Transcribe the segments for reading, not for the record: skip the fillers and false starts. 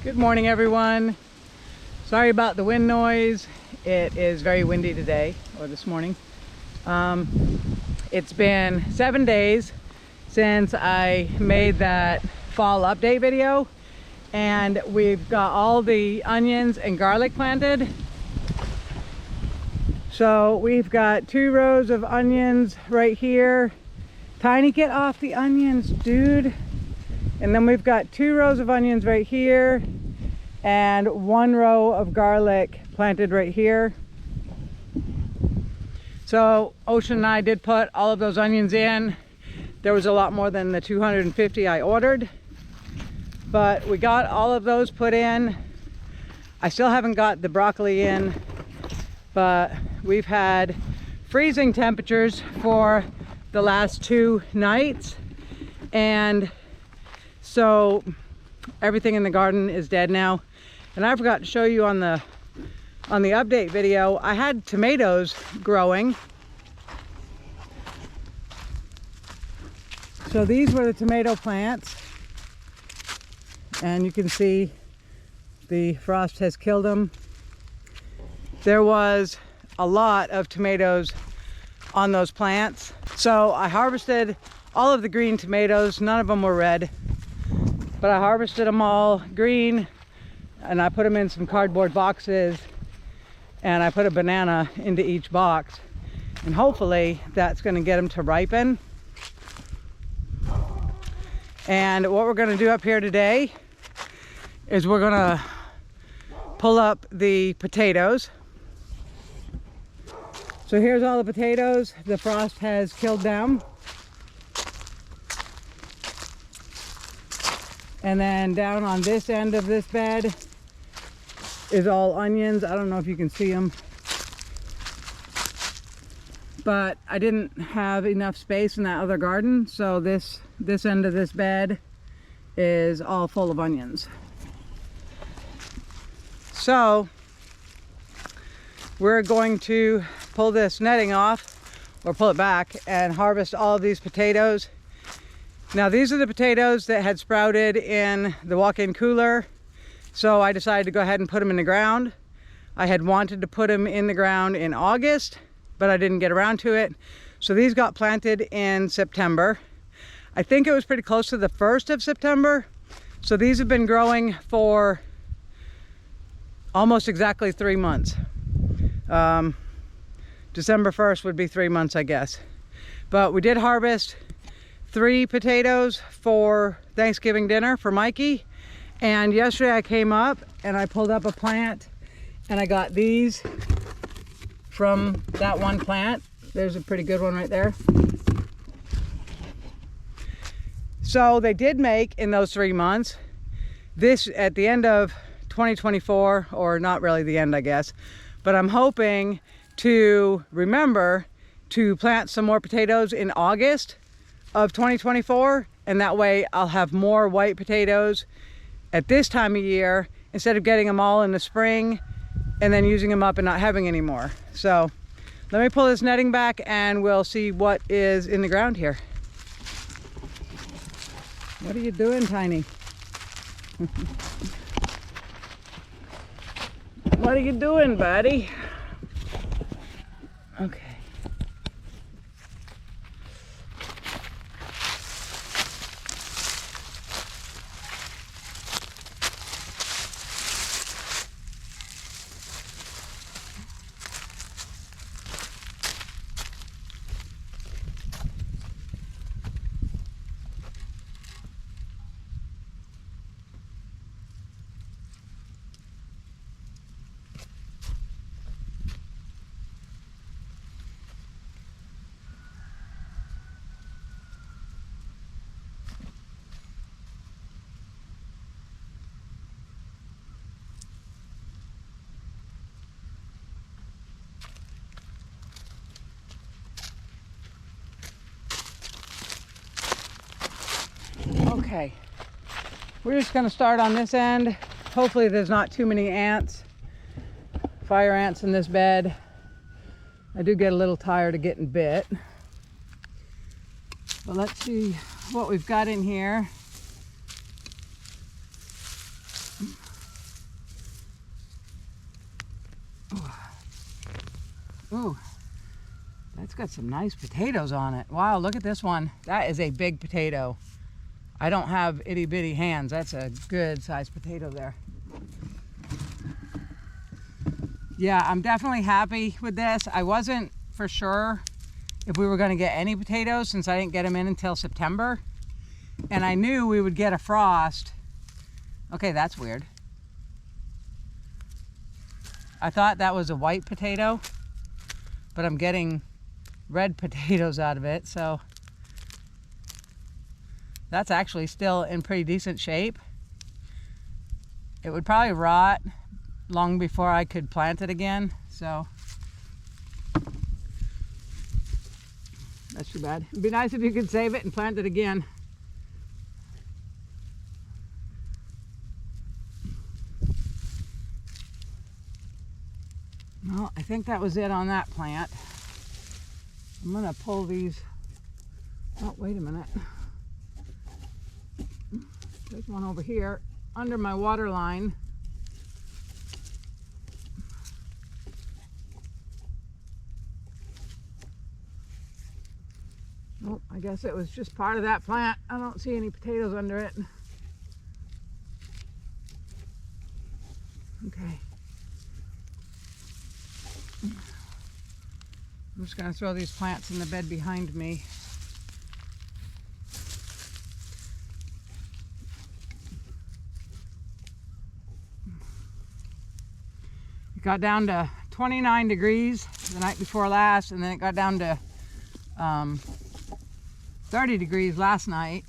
Good morning, everyone. Sorry about the wind noise. It is very windy today, or this morning. It's been 7 days since I made that fall update video, and we've got all the onions and garlic planted. So we've got 2 rows of onions right here. Tiny, get off the onions, dude. And then we've got 2 rows of onions right here and 1 row of garlic planted right here. So Ocean and I did put all of those onions in. There was a lot more than the 250 I ordered, but we got all of those put in. I still haven't got the broccoli in, but we've had freezing temperatures for the last 2 nights, and so everything in the garden is dead now. And I forgot to show you on the update video, I had tomatoes growing. So these were the tomato plants, and you can see the frost has killed them. There was a lot of tomatoes on those plants. So I harvested all of the green tomatoes. None of them were red, but I harvested them all green, and I put them in some cardboard boxes, and I put a banana into each box, and hopefully that's going to get them to ripen. And what we're going to do up here today is we're going to pull up the potatoes. So here's all the potatoes the frost has killed them. And then down on this end of this bed is all onions. I don't know if you can see them, but I didn't have enough space in that other garden, so this end of this bed is all full of onions. So we're going to pull this netting off, or pull it back, and harvest all of these potatoes. Now these are the potatoes that had sprouted in the walk-in cooler, so I decided to go ahead and put them in the ground. I had wanted to put them in the ground in August, but I didn't get around to it. So these got planted in September. I think it was pretty close to the 1st of September. So these have been growing for almost exactly 3 months. December 1st would be 3 months, I guess. But we did harvest 3 potatoes for Thanksgiving dinner for Mikey. And yesterday I came up and I pulled up a plant, and I got these from that one plant. There's a pretty good one right there. So they did make, in those 3 months, this at the end of 2024, or not really the end, I guess, but I'm hoping to remember to plant some more potatoes in August of 2024, and that way I'll have more white potatoes at this time of year instead of getting them all in the spring and then using them up and not having any more. So let me pull this netting back and we'll see what is in the ground here. What are you doing, Tiny? What are you doing, buddy? Okay. Okay, we're just going to start on this end. Hopefully there's not too many ants, fire ants in this bed. I do get a little tired of getting bit. But let's see what we've got in here. Ooh, that's got some nice potatoes on it. Wow, look at this one. That is a big potato. I don't have itty bitty hands. That's a good sized potato there. Yeah, I'm definitely happy with this. I wasn't for sure if we were going to get any potatoes since I didn't get them in until September. And I knew we would get a frost. Okay, that's weird. I thought that was a white potato, but I'm getting red potatoes out of it, so that's actually still in pretty decent shape. It would probably rot long before I could plant it again, so that's too bad. It'd be nice if you could save it and plant it again. Well, I think that was it on that plant. I'm gonna pull these. Oh, wait a minute. There's one over here under my water line. Oh, I guess it was just part of that plant. I don't see any potatoes under it. Okay. I'm just going to throw these plants in the bed behind me. It got down to 29 degrees the night before last, and then it got down to 30 degrees last night,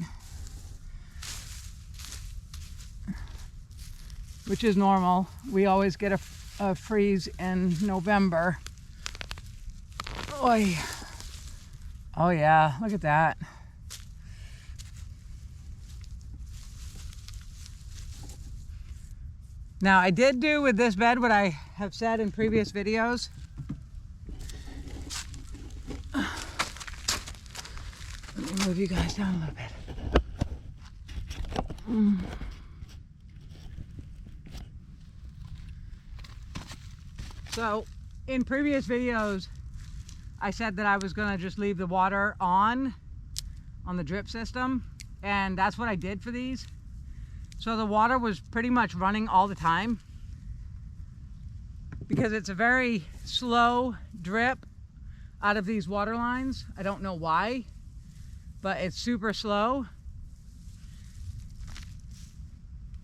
which is normal. We always get a freeze in November. Oy. Oh yeah, look at that. Now I did do with this bed what I have said in previous videos. Let me move you guys down a little bit. So in previous videos I said that I was going to just leave the water on the drip system, and that's what I did for these. So the water was pretty much running all the time because it's a very slow drip out of these water lines. I don't know why, but it's super slow.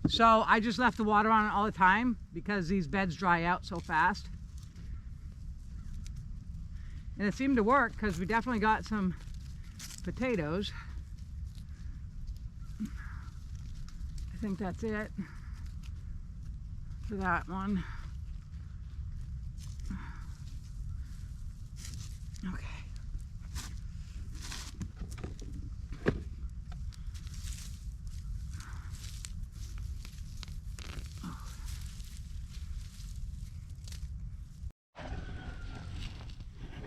So I just left the water on all the time because these beds dry out so fast. And it seemed to work because we definitely got some potatoes. I think that's it for that one. Okay.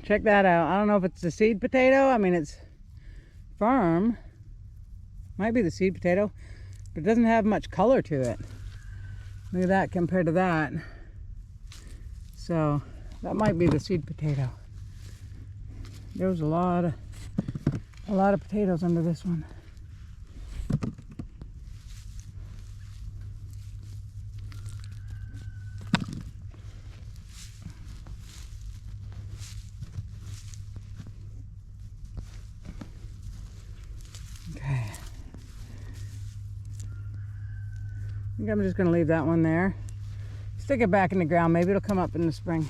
Check that out. I don't know if it's a seed potato. I mean, it's firm. Might be the seed potato, but it doesn't have much color to it. Look at that compared to that. So that might be the seed potato. There was a lot of potatoes under this one. Okay. I think I'm just going to leave that one there. Stick it back in the ground. Maybe it'll come up in the spring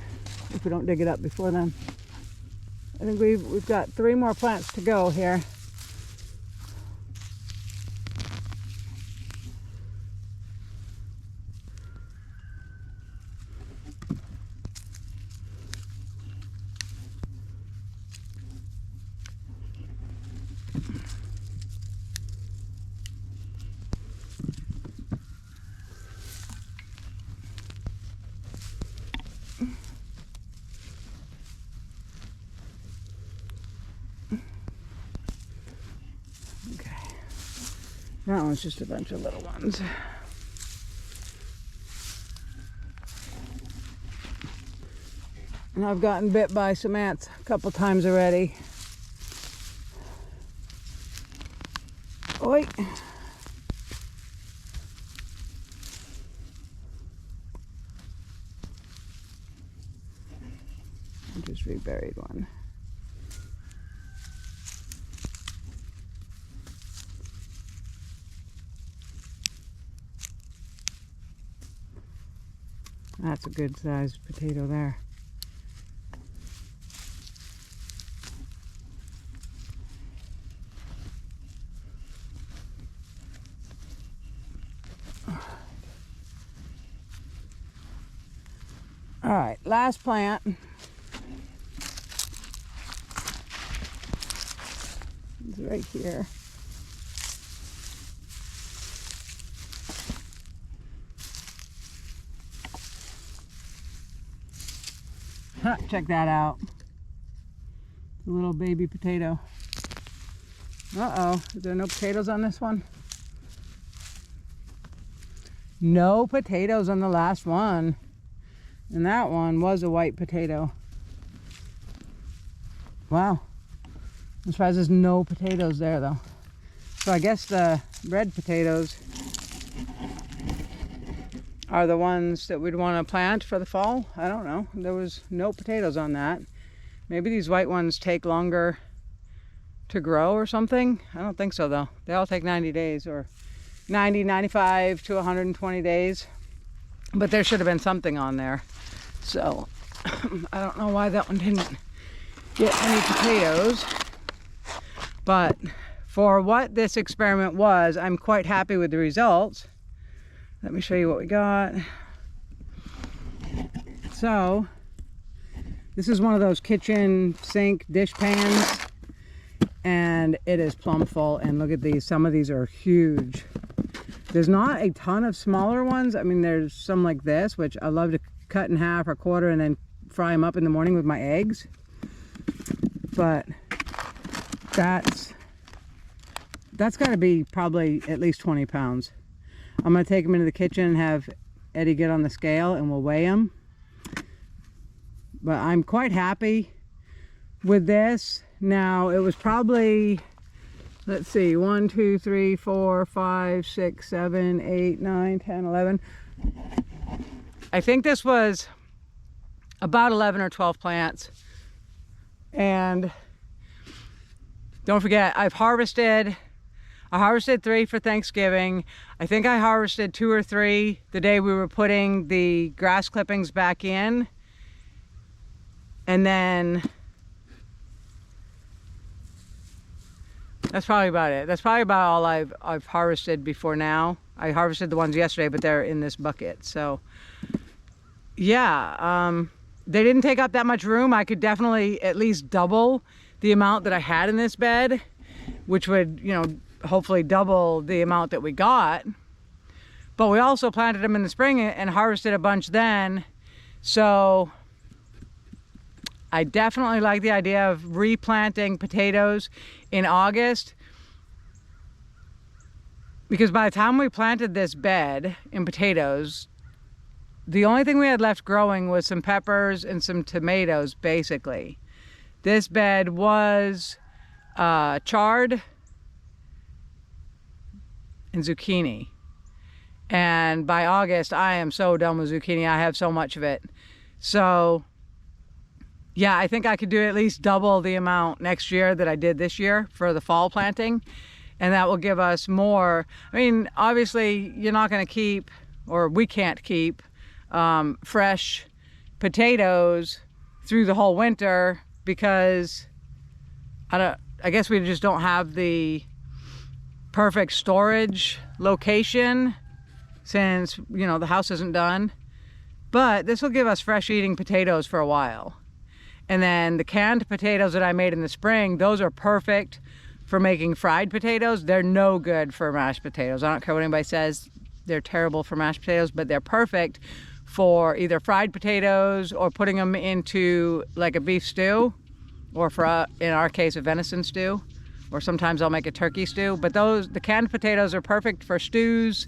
if we don't dig it up before then. I think we've got 3 more plants to go here. That one's just a bunch of little ones. And I've gotten bit by some ants a couple times already. Oi. I just reburied one. That's a good sized potato there. All right, last plant. It's right here. Check that out. It's a little baby potato. Uh-oh, is there no potatoes on this one? No potatoes on the last one. And that one was a white potato. Wow. I'm surprised there's no potatoes there though. So I guess the red potatoes are the ones that we'd want to plant for the fall. I don't know. There was no potatoes on that. Maybe these white ones take longer to grow or something. I don't think so though. They all take 90 days or 90, 95 to 120 days. But there should have been something on there. So I don't know why that one didn't get any potatoes. But for what this experiment was, I'm quite happy with the results. Let me show you what we got. So, this is one of those kitchen sink dish pans, and it is plumb full. And look at these, some of these are huge. There's not a ton of smaller ones. I mean, there's some like this, which I love to cut in half or quarter and then fry them up in the morning with my eggs. But that's got to be probably at least 20 pounds. I'm going to take them into the kitchen and have Eddie get on the scale and we'll weigh them. But I'm quite happy with this. Now, it was probably, let's see, 1, 2, 3, 4, 5, 6, 7, 8, 9, 10, 11. I think this was about 11 or 12 plants. And don't forget, I harvested 3 for Thanksgiving. I think I harvested 2 or 3 the day we were putting the grass clippings back in. And then that's probably about it. That's probably about all I've harvested before now. I harvested the ones yesterday, but they're in this bucket. So yeah, they didn't take up that much room. I could definitely at least double the amount that I had in this bed, which would, you know, hopefully double the amount that we got. But we also planted them in the spring and harvested a bunch then. So I definitely like the idea of replanting potatoes in August, because by the time we planted this bed in potatoes, the only thing we had left growing was some peppers and some tomatoes, basically. This bed was chard and zucchini. And by August, I am so done with zucchini. I have so much of it. So yeah, I think I could do at least double the amount next year that I did this year for the fall planting. And that will give us more. I mean, obviously you're not going to keep, or we can't keep, fresh potatoes through the whole winter, because I guess we just don't have the perfect storage location, since, you know, the house isn't done. But this will give us fresh eating potatoes for a while. And then the canned potatoes that I made in the spring, those are perfect for making fried potatoes. They're no good for mashed potatoes. I don't care what anybody says, they're terrible for mashed potatoes, but they're perfect for either fried potatoes or putting them into like a beef stew, or for in our case a venison stew, or sometimes I'll make a turkey stew. But the canned potatoes are perfect for stews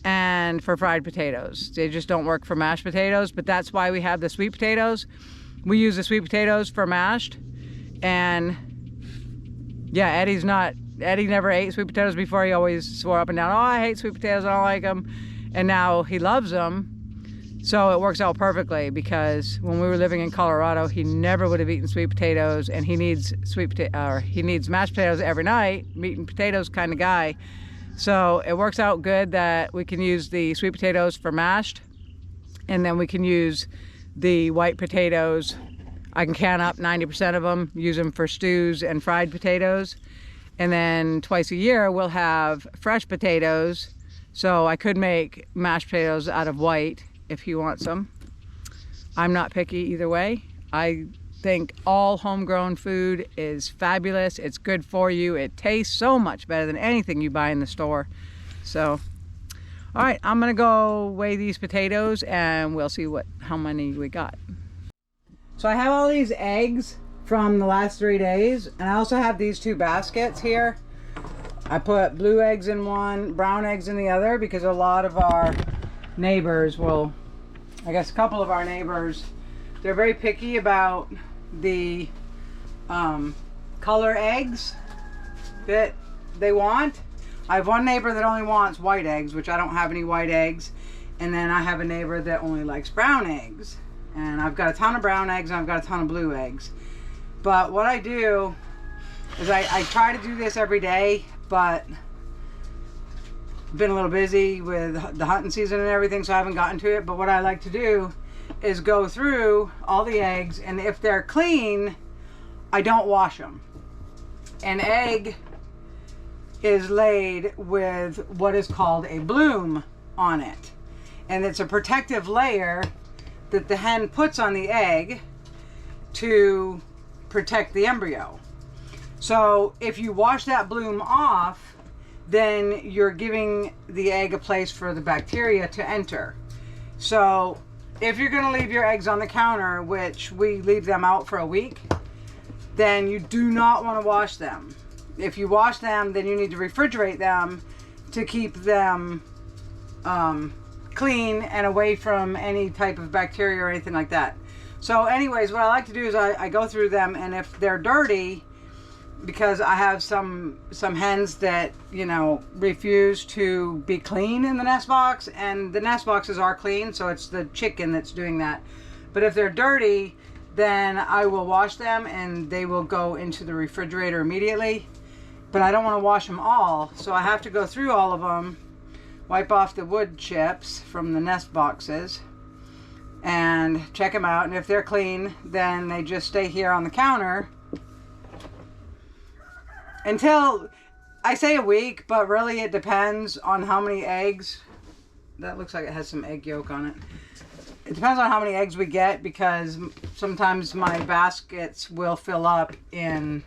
and for fried potatoes. They just don't work for mashed potatoes. But that's why we have the sweet potatoes. we use the sweet potatoes for mashed. And yeah, Eddie never ate sweet potatoes before. He always swore up and down, oh, I hate sweet potatoes, I don't like them. And now he loves them. So it works out perfectly, because when we were living in Colorado, he never would have eaten sweet potatoes, and he needs he needs mashed potatoes every night, meat and potatoes kind of guy. So it works out good that we can use the sweet potatoes for mashed, and then we can use the white potatoes. I can can up 90% of them, use them for stews and fried potatoes. And then twice a year we'll have fresh potatoes. So I could make mashed potatoes out of white if he wants them. I'm not picky either way. I think all homegrown food is fabulous. It's good for you. It tastes so much better than anything you buy in the store. So, all right, I'm gonna go weigh these potatoes and we'll see how many we got. So I have all these eggs from the last 3 days, and I also have these 2 baskets here. I put blue eggs in one, brown eggs in the other, because a lot of our neighbors will, I guess a couple of our neighbors, they're very picky about the color eggs that they want. I have one neighbor that only wants white eggs, which I don't have any white eggs. And then I have a neighbor that only likes brown eggs. And I've got a ton of brown eggs and I've got a ton of blue eggs. But what I do is I try to do this every day, but been a little busy with the hunting season and everything, so I haven't gotten to it. But what I like to do is go through all the eggs, and if they're clean, I don't wash them. An egg is laid with what is called a bloom on it, and it's a protective layer that the hen puts on the egg to protect the embryo. So if you wash that bloom off, then you're giving the egg a place for the bacteria to enter. So if you're going to leave your eggs on the counter, which we leave them out for a week, then you do not want to wash them. If you wash them, then you need to refrigerate them to keep them clean and away from any type of bacteria or anything like that. So anyways, what I like to do is I go through them, and if they're dirty, because I have some hens that, you know, refuse to be clean in the nest box, and the nest boxes are clean, so it's the chicken that's doing that. But if they're dirty, then I will wash them and they will go into the refrigerator immediately. But I don't want to wash them all, so I have to go through all of them, wipe off the wood chips from the nest boxes, and check them out. And if they're clean, then they just stay here on the counter until, I say a week, but really it depends on how many eggs. That looks like it has some egg yolk on it. It depends on how many eggs we get, because sometimes my baskets will fill up in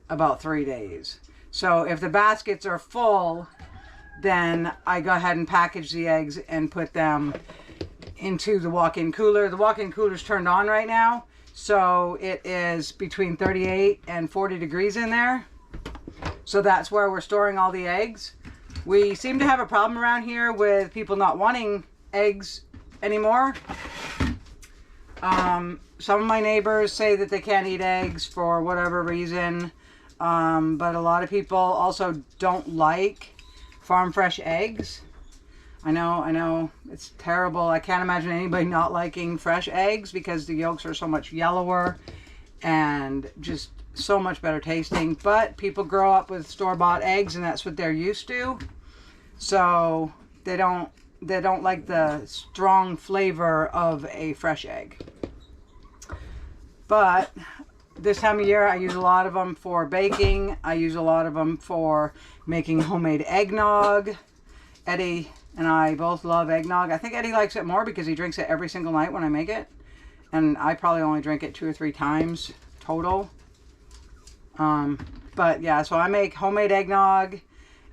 about 3 days. So if the baskets are full, then I go ahead and package the eggs and put them into the walk-in cooler. The walk-in cooler is turned on right now, so it is between 38 and 40 degrees in there. So that's where we're storing all the eggs. We seem to have a problem around here with people not wanting eggs anymore. Some of my neighbors say that they can't eat eggs for whatever reason. But a lot of people also don't like farm fresh eggs. I know, it's terrible. I can't imagine anybody not liking fresh eggs, because the yolks are so much yellower and just so much better tasting. But people grow up with store-bought eggs, and that's what they're used to. So they don't like the strong flavor of a fresh egg. But this time of year, I use a lot of them for baking. I use a lot of them for making homemade eggnog. Eddie and I both love eggnog. I think Eddie likes it more because he drinks it every single night when I make it. And I probably only drink it 2 or 3 times total. But yeah, so I make homemade eggnog,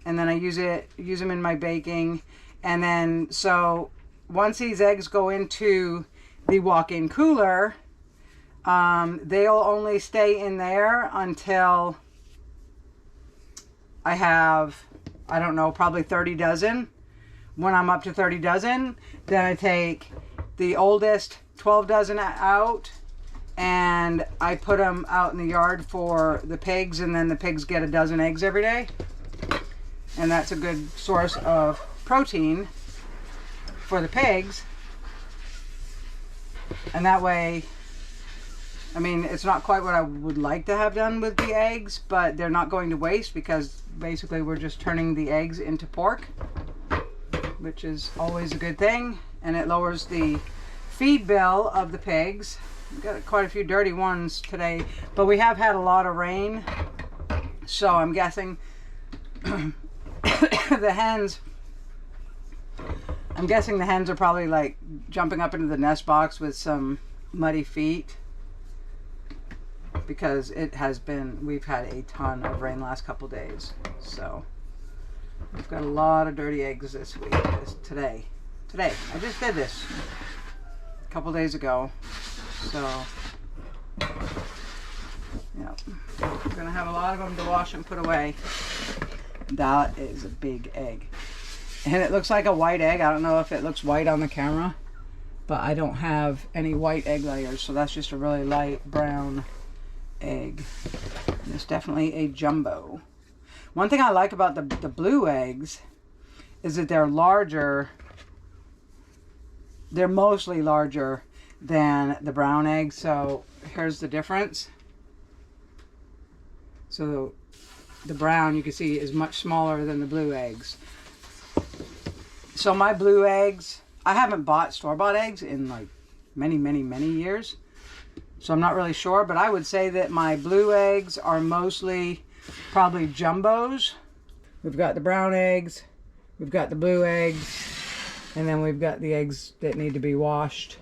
and then I use them in my baking. And then, so once these eggs go into the walk-in cooler, they'll only stay in there until I have, I don't know, probably 30 dozen. When I'm up to 30 dozen, then I take the oldest 12 dozen out and I put them out in the yard for the pigs, and then the pigs get a dozen eggs every day. And that's a good source of protein for the pigs. And that way, I mean, it's not quite what I would like to have done with the eggs, but they're not going to waste because basically we're just turning the eggs into pork, which is always a good thing. And it lowers the feed bill of the pigs. We've got quite a few dirty ones today, but we have had a lot of rain. So I'm guessing the hens, are probably like jumping up into the nest box with some muddy feet, because we've had a ton of rain last couple days. So we've got a lot of dirty eggs this week, today. I just did this a couple days ago. So yeah, we're gonna have a lot of them to wash and put away. That is a big egg. And it looks like a white egg. I don't know if it looks white on the camera, but I don't have any white egg layers, so that's just a really light brown egg. And it's definitely a jumbo. One thing I like about the blue eggs is that they're larger. They're mostly larger than the brown eggs. So here's the difference. So the brown, you can see, is much smaller than the blue eggs. So my blue eggs, I haven't bought store-bought eggs in like many years. So I'm not really sure, but I would say that my blue eggs are mostly probably jumbos. We've got the brown eggs, we've got the blue eggs, and then we've got the eggs that need to be washed.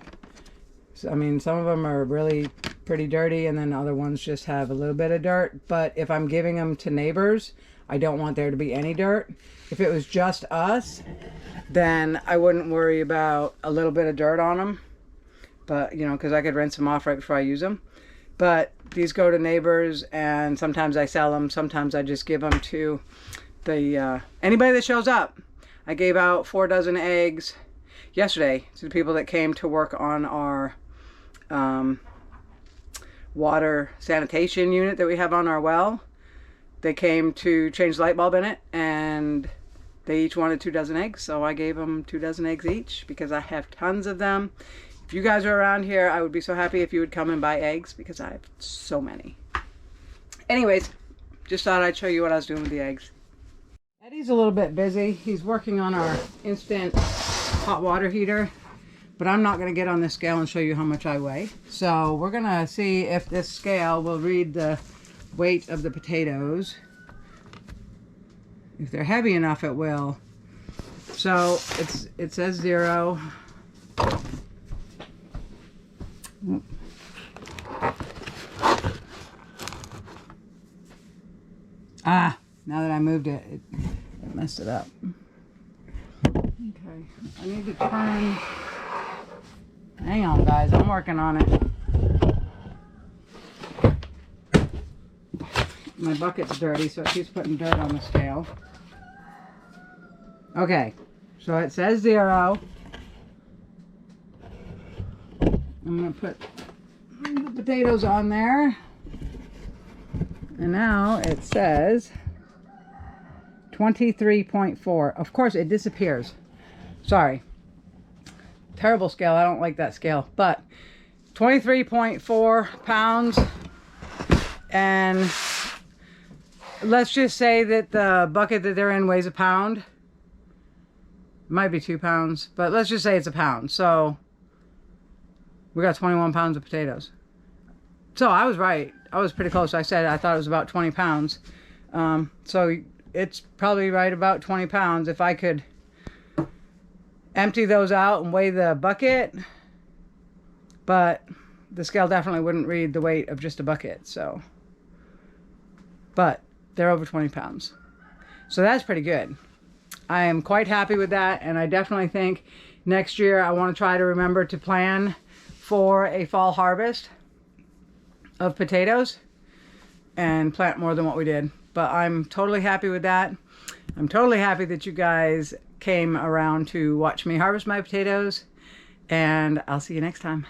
So, I mean, some of them are really pretty dirty, and then other ones just have a little bit of dirt. But if I'm giving them to neighbors, I don't want there to be any dirt. If it was just us, then I wouldn't worry about a little bit of dirt on them. But, you know, because I could rinse them off right before I use them. But these go to neighbors, and sometimes I sell them. Sometimes I just give them to the anybody that shows up. I gave out 4 dozen eggs yesterday to the people that came to work on our water sanitation unit that we have on our well. They came to change the light bulb in it, and they each wanted 2 dozen eggs, so I gave them 2 dozen eggs each because I have tons of them. If you guys are around here, I would be so happy if you would come and buy eggs because I have so many. Anyways, just thought I'd show you what I was doing with the eggs. Eddie's a little bit busy. He's working on our instant hot water heater, but I'm not going to get on this scale and show you how much I weigh. So we're going to see if this scale will read the weight of the potatoes. If they're heavy enough, it will. So it says 0. Ah, now that I moved it, it messed it up. Okay, I need to turn. Hang on, guys, I'm working on it. My bucket's dirty, so it keeps putting dirt on the scale. Okay, so it says 0. I'm going to put the potatoes on there. And now it says 23.4. Of course, it disappears. Sorry. Terrible scale. I don't like that scale. But 23.4 pounds. And let's just say that the bucket that they're in weighs a pound. It might be 2 pounds, but let's just say it's a pound. So we got 21 pounds of potatoes. So I was right. I was pretty close. I said I thought it was about 20 pounds. So it's probably right about 20 pounds. If I could empty those out and weigh the bucket, but the scale definitely wouldn't read the weight of just a bucket. So, but they're over 20 pounds. So that's pretty good. I am quite happy with that. And I definitely think next year I want to try to remember to plan for a fall harvest of potatoes and plant more than what we did. But I'm totally happy with that. I'm totally happy that you guys came around to watch me harvest my potatoes, and I'll see you next time.